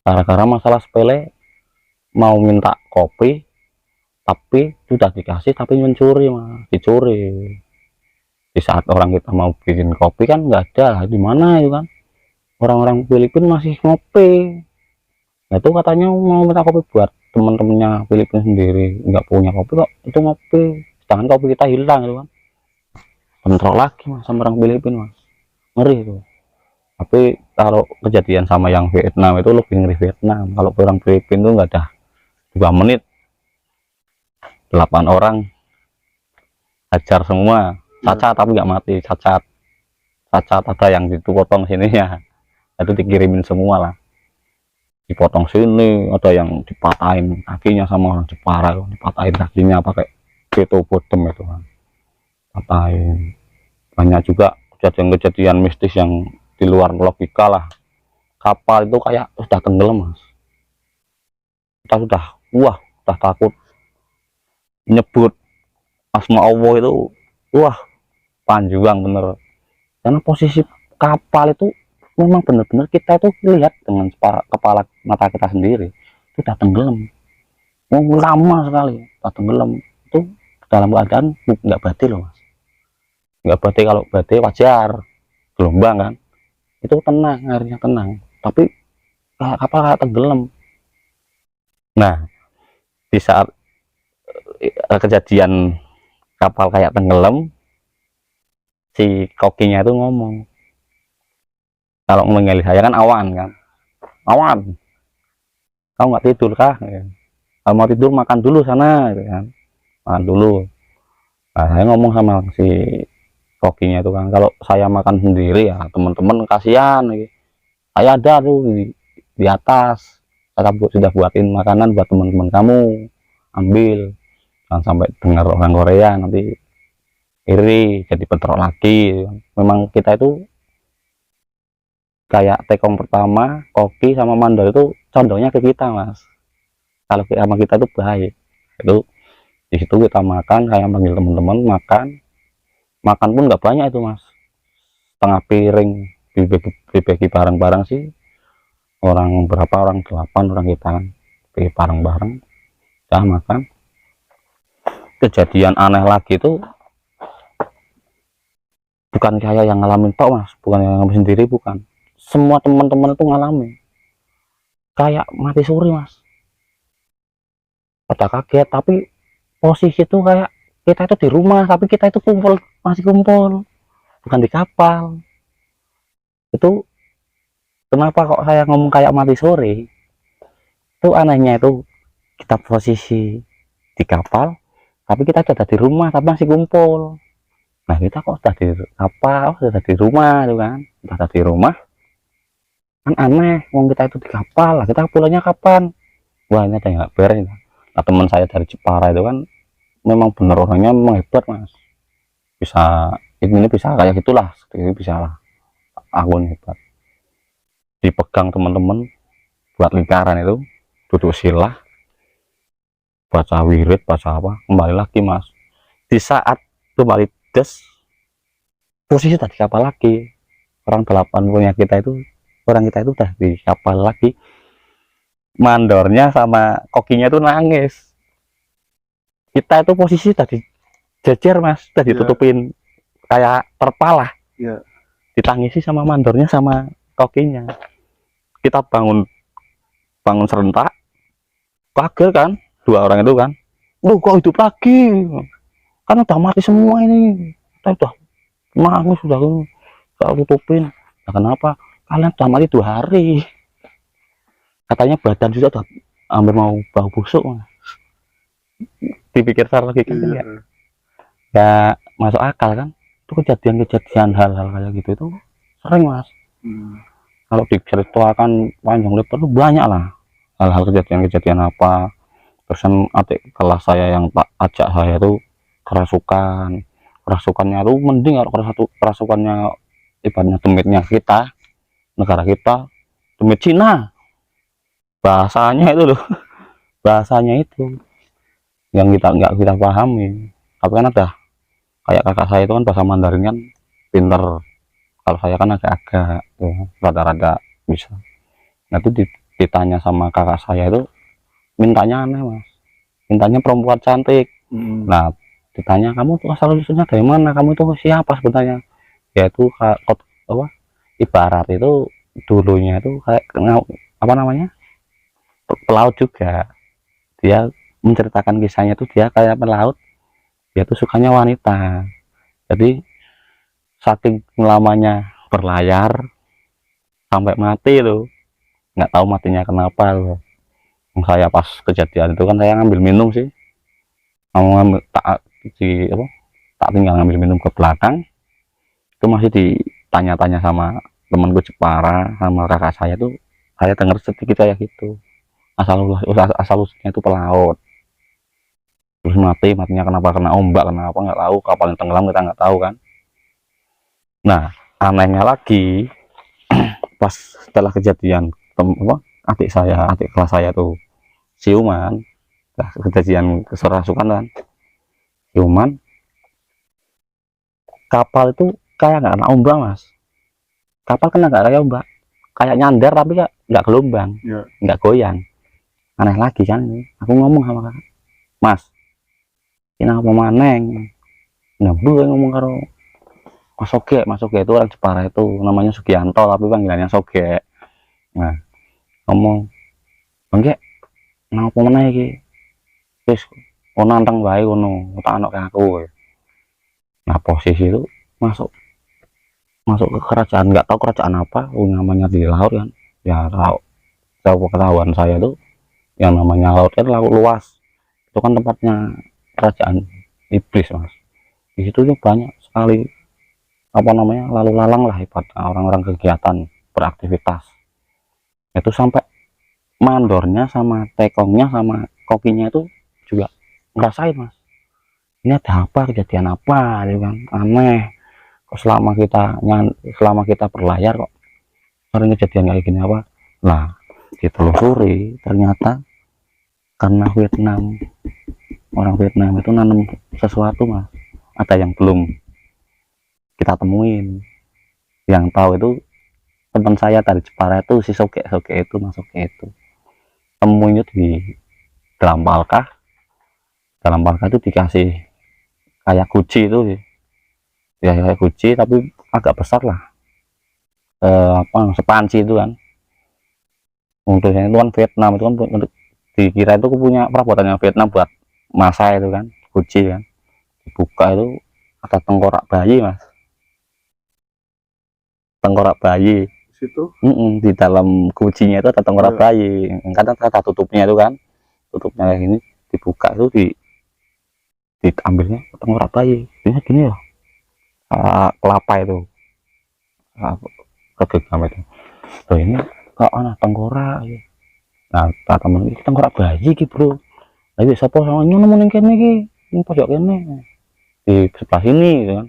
gara-gara masalah sepele, mau minta kopi tapi sudah dikasih tapi mencuri mas, dicuri. Di saat orang kita mau bikin kopi kan nggak ada, di mana itu kan orang-orang Filipina masih ngopi. Nah itu katanya mau minta kopi buat teman-temannya Filipina sendiri, nggak punya kopi kok itu ngopi, sedangkan kopi kita hilang itu kan. Bentrok lagi mas sama orang Filipina mas, ngeri itu. Tapi kalau kejadian sama yang Vietnam itu lebih ngeri Vietnam. Kalau orang Filipina itu nggak ada 2 menit 8 orang hajar semua, cacat tapi nggak mati, cacat ada yang dipotong sininya, itu dikirimin semua lah, dipotong sini, ada yang dipatahin kakinya sama orang Jepara, dipatahin kakinya pakai keto bottom itu kan, patahin. Banyak juga kejadian-kejadian mistis yang di luar logika lah. Kapal itu kayak sudah tenggelam mas, kita sudah takut nyebut asma Allah itu, wah panjang bener, karena posisi kapal itu memang benar-benar kita itu lihat dengan kepala mata kita sendiri itu udah tenggelam, lama sekali udah tenggelam. Itu dalam keadaan nggak badai loh mas, nggak badai. Kalau badai wajar gelombang kan, itu tenang, airnya tenang, tapi kapal kayak tenggelam. Nah di saat kejadian kapal kayak tenggelam, si kokinya itu ngomong, kalau mengenali saya kan awan, kamu nggak tidur kah? Kalau mau tidur makan dulu sana, gitu kan, makan dulu. Nah, saya ngomong sama si kokinya itu kan, kalau saya makan sendiri ya teman-teman kasihan, gitu. Saya ada tuh di atas, saya sudah buatin makanan buat teman-teman kamu, ambil. Jangan sampai dengar orang Korea nanti iri jadi bentrok lagi. Memang kita itu kayak tekong pertama, koki sama mandor itu condongnya ke kita mas. Kalau sama kita itu baik, itu di situ kita makan, saya panggil teman-teman makan pun nggak banyak itu mas, setengah piring, dibagi bareng-bareng sih, orang berapa, orang 8 orang kita kan, bareng-bareng kita makan. Kejadian aneh lagi itu bukan saya yang ngalamin tok mas, bukan yang ngalamin sendiri, bukan, semua teman-teman itu ngalamin kayak mati suri mas, pada kaget. Tapi posisi itu kayak kita itu di rumah tapi kita itu masih kumpul, bukan di kapal. Itu kenapa kok saya ngomong kayak mati suri, itu anehnya itu kita posisi di kapal tapi kita sudah di rumah tapi masih kumpul. Nah kita kok sudah di kapal, sudah di rumah itu kan, sudah di rumah kan aneh, wong kita itu di kapal lah, kita pulangnya kapan? Wah ini ada yang nggak beres. Nah teman saya dari Jepara itu kan memang bener orangnya memang hebat mas, bisa ini bisa kayak gitulah, ini bisa lah, akun hebat. Dipegang teman-teman buat lingkaran itu, duduk sila, baca wirid, baca apa, kembali lagi mas. Di saat kembali des, posisi tadi kapal lagi, orang 8 punya kita itu, orang kita itu udah di kapal lagi. Mandornya sama kokinya itu nangis, kita itu posisi tadi jejer mas, udah ditutupin kayak terpal lah, ditangisi sama mandornya sama kokinya. Kita bangun serentak, kaget kan, 2 orang itu kan, lu kok hidup lagi, kan udah mati semua ini, kita udah nangis, sudah tutupin. Nah, kenapa kalian udah mati 2 hari, katanya badan juga udah hampir mau bau busuk mas. Dipikir secara logika ya masuk akal kan. Itu kejadian hal-hal kayak gitu itu sering mas. Kalau diceritakan panjang lebar tuh banyak lah hal-hal kejadian apa Terusan adik kelas saya yang tak ajak saya tuh kerasukannya tuh mending kalau kerasukannya ibaratnya demitnya kita, negara kita, demit Cina, bahasanya itu loh. Bahasanya itu yang kita nggak kita pahami. Tapi kan ada kayak kakak saya itu kan bahasa Mandarin kan pinter, kalau saya kan agak-agak ya, rada-rada bisa. Nah itu ditanya sama kakak saya itu, mintanya aneh mas, mintanya perempuan cantik. Nah ditanya, kamu tuh asal usulnya dari mana, kamu itu siapa sebenarnya. Ya itu apa, ibarat itu dulunya itu kayak apa namanya, pelaut juga. Dia menceritakan kisahnya tuh dia kayak pelaut, dia tuh sukanya wanita. Jadi saking lamanya berlayar sampai mati tuh, nggak tahu matinya kenapa loh. Saya pas kejadian itu kan saya ngambil minum sih, mau ngambil tak di apa, tak tinggal ngambil minum ke belakang, itu masih ditanya-tanya sama temanku Jepara sama kakak saya tuh, saya dengar sedikit kayak gitu, asal usulnya itu pelaut, terus matinya kenapa, kena ombak, kenapa nggak tahu, kapalnya tenggelam kita nggak tahu kan. Nah anehnya lagi, pas setelah kejadian adik kelas saya tuh siuman, nah, kejadian keserasukan kan siuman, kapal itu kayak nggak kena ombak mas, kapal kena nggak kayak ombak, kayak nyandar tapi nggak gelombang, nggak goyang. Aneh lagi kan ini, aku ngomong sama kakak, mas ini apa maneng, nggak ngomong karo Mas Soge itu orang Jepara itu namanya Sugianto tapi panggilannya Soge. Nah ngomong, bangke napa meneh iki, wis ono nantang wae ngono, tak anak aku. Nah posisi itu masuk ke kerajaan, nggak tahu kerajaan apa, namanya di laut kan ya. Tahu ketahuan saya tuh yang namanya laut kan laut luas, itu kan tempatnya kerajaan iblis mas. Di situ tuh banyak sekali apa namanya, lalu lalang lah ibaratnya, orang-orang kegiatan beraktivitas. Itu sampai mandornya sama tekongnya sama kokinya itu juga ngerasain mas, ini ada apa, kejadian apa gitu kan, aneh kok selama kita berlayar kok sering kejadian kayak gini apa. Nah ditelusuri ternyata karena orang Vietnam itu nanam sesuatu mas, ada yang belum kita temuin. Yang tahu itu teman saya dari Jepara itu si Soge itu mas, Soge itu temunya di dalam palkah itu dikasih kayak guci itu ya, kayak guci tapi agak besar lah, apa sepanci itu kan. Untuknya itu kan Vietnam itu kan untuk dikira itu punya perabotannya Vietnam buat masa itu kan, guci kan. Dibuka itu ada tengkorak bayi mas, tengkorak bayi Situ di dalam gucinya itu ada tengkorak bayi kan, ada tutupnya itu kan, tutupnya kayak gini, dibuka itu diambilnya tengkorak bayi ini gini loh, kelapa itu kegenggam itu loh, ini kok anak tengkorak ya. Nah kata temen ini tengkorak bayi gitu bro, lagi siapa sama nemuin kene iki, ini pojok kene di sebelah sini gitu kan.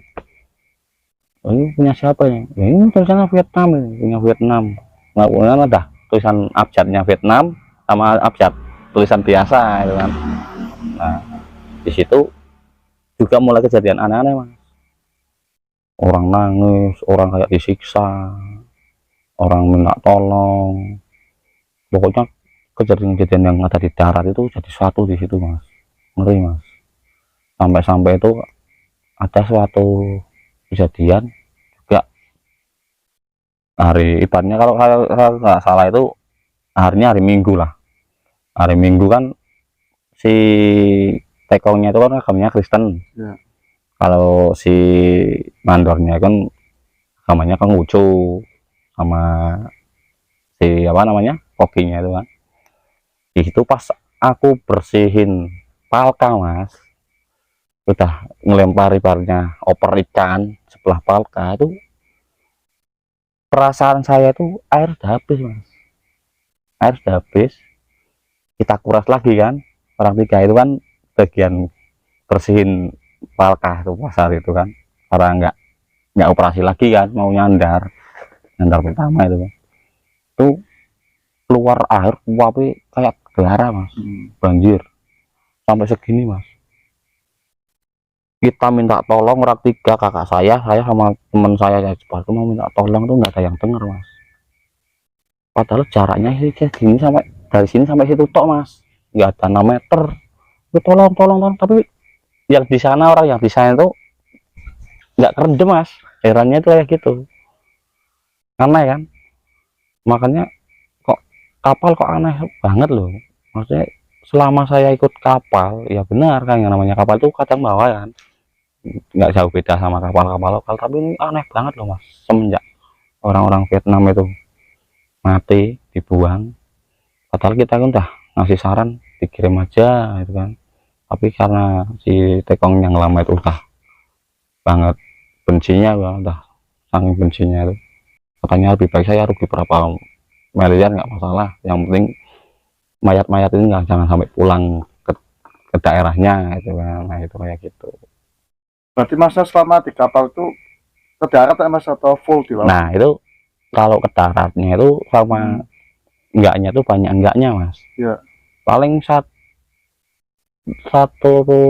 Oh, ini punya siapa ya? Ya ini tulisannya Vietnam, ini punya Vietnam. Nah kemudian ada tulisan abjadnya Vietnam sama abjad tulisan biasa gitu kan. Nah di situ juga mulai kejadian aneh-aneh mas, orang nangis, orang kayak disiksa, orang minta tolong, pokoknya kejadian-kejadian yang ada di darat itu jadi satu di situ mas, ngeri mas. Sampai itu ada suatu kejadian juga hari ibaratnya, kalau nggak salah itu harinya hari Minggu lah, hari Minggu kan si tekongnya itu kan agamanya Kristen ya. Kalau si mandornya kan agamanya Konghucu sama si apa namanya kokinya itu kan. Di situ pas aku bersihin palka mas, udah ngelempar ibaratnya oper ikan sebelah palka itu, perasaan saya itu air udah habis mas, air udah habis, kita kuras lagi kan, orang 3 itu kan bagian bersihin palkah itu pasar itu kan, karena nggak operasi lagi kan, mau nyandar pertama itu kan. Itu keluar air uapnya kayak gelara mas, banjir sampai segini mas. Kita minta tolong orang 3, kakak saya sama teman saya cepat mau minta tolong tuh nggak ada yang dengar mas. Padahal jaraknya sih gini sampai dari sini sampai situ tok mas, nggak ada 6 meter. Tolong, tapi yang di sana orang yang di sana itu nggak kerendam mas, herannya itu kayak gitu, aneh kan. Makanya kok kapal kok aneh banget loh, maksudnya selama saya ikut kapal ya benar kan, yang namanya kapal itu kadang bawa kan nggak jauh beda sama kapal-kapal lokal, tapi ini aneh banget loh mas. Semenjak orang-orang Vietnam itu mati dibuang, padahal kita kan udah ngasih saran dikirim aja itu kan, tapi karena si tekong yang lama itu udah banget bencinya, udah saking bencinya itu, katanya lebih baik saya rugi berapa miliar nggak masalah, yang penting mayat-mayat ini jangan sampai pulang ke daerahnya itu kan. Nah itu kayak gitu. Berarti masa selama di kapal itu ke darat mas atau full di laut? Nah itu kalau ke daratnya itu sama enggaknya tuh banyak enggaknya mas. Ya. Paling 1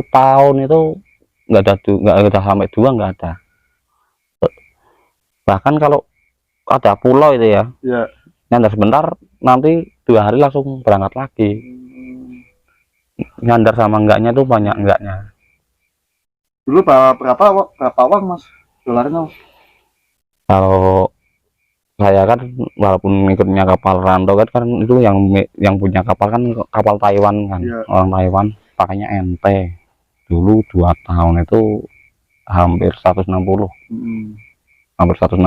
tahun itu nggak ada sampai 2 nggak ada. Bahkan kalau ada pulau itu ya, nyandar sebentar nanti 2 hari langsung berangkat lagi. Nyandar sama enggaknya tuh banyak enggaknya. Dulu berapa uang mas dolarnya? Kalau saya kan walaupun ikutnya kapal rantau kan itu yang punya kapal kan kapal Taiwan kan, orang Taiwan pakainya NT. Dulu 2 tahun itu hampir 160, hampir 160.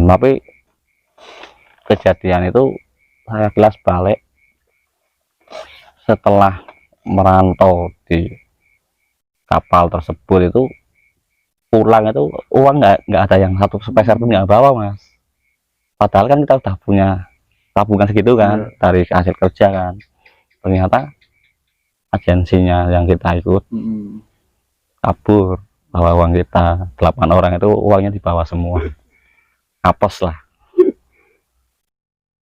Tapi kejadian itu saya kelas balik setelah merantau di kapal tersebut, itu pulang itu uang nggak ada yang 1 sepeser pun nggak bawa mas. Padahal kan kita udah punya tabungan segitu kan, dari hasil kerja kan. Ternyata agensinya yang kita ikut kabur, bawa uang kita 8 orang itu uangnya dibawa semua, apes lah.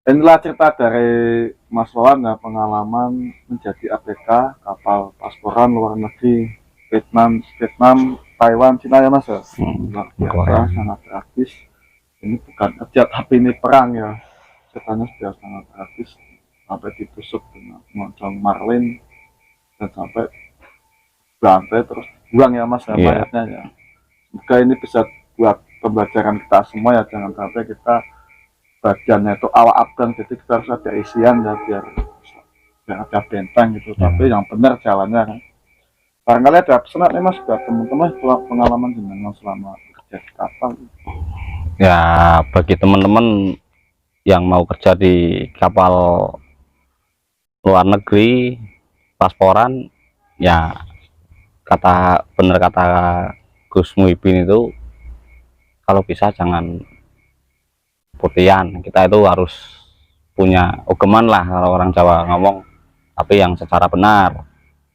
Inilah cerita dari Mas Wawan ya, pengalaman menjadi ABK kapal pasporan luar negeri Vietnam, Taiwan, Cina ya mas ya. Luar biasa, sangat tragis. Ini bukan kerja tapi ini perang ya. Ceritanya sudah sangat tragis, sampai ditusuk dengan moncong marlin dan sampai berantai terus buang ya mas ya, mayatnya ya. Semoga ini bisa buat pembelajaran kita semua ya, jangan sampai kita bagiannya itu awak abang, jadi kita harus ada isian ya biar ada benteng gitu, tapi yang benar jalannya kan. Barangkali ada pesan nih mas buat teman-teman pengalaman jenengan selama kerja di kapal. Ya bagi teman-teman yang mau kerja di kapal luar negeri pasporan, ya bener kata Gus Muhyiddin itu, kalau bisa jangan putihan. Kita itu harus punya ugeman lah kalau orang Jawa ngomong, tapi yang secara benar.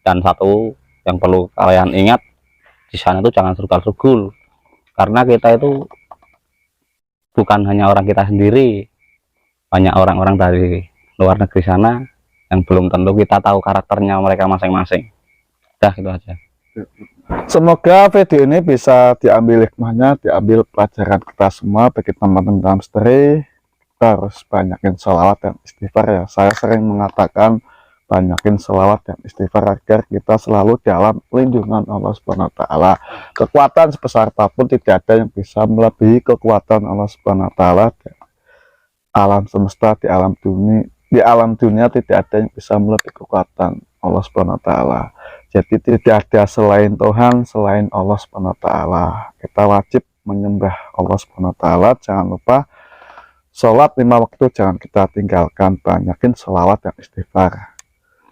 Dan satu yang perlu kalian ingat, di sana itu jangan surgal-surgul, karena kita itu bukan hanya orang kita sendiri, banyak orang-orang dari luar negeri sana yang belum tentu kita tahu karakternya mereka masing-masing. Udah gitu aja. Semoga video ini bisa diambil hikmahnya, diambil pelajaran kita semua. Bagi teman-teman misteri, kita harus banyakin sholawat dan istighfar ya. Saya sering mengatakan banyakin sholawat dan istighfar agar kita selalu dalam lindungan Allah Subhanahu wa Ta'ala. Kekuatan sebesar apapun tidak ada yang bisa melebihi kekuatan Allah Subhanahu wa Ta'ala. Alam semesta, di alam dunia tidak ada yang bisa melebihi kekuatan Allah Subhanahu wa Ta'ala. Jadi tidak ada selain Tuhan, selain Allah Subhanahu wa Ta'ala. Kita wajib menyembah Allah Subhanahu wa Ta'ala. Jangan lupa sholat 5 waktu jangan kita tinggalkan, banyakin sholawat dan istighfar.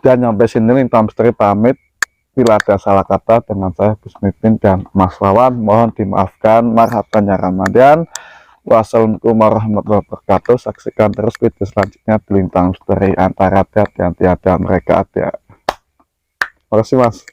Dan sampai sini Linta Misteri pamit. Bila ada salah kata dengan saya Gus Muhyiddin dan Mas Wawan, mohon dimaafkan. Marhaban ya Ramadan. Wassalamualaikum warahmatullahi wabarakatuh. Saksikan terus video selanjutnya di Lintang Misteri Antara hati-hati mereka hati. Terima kasih Mas.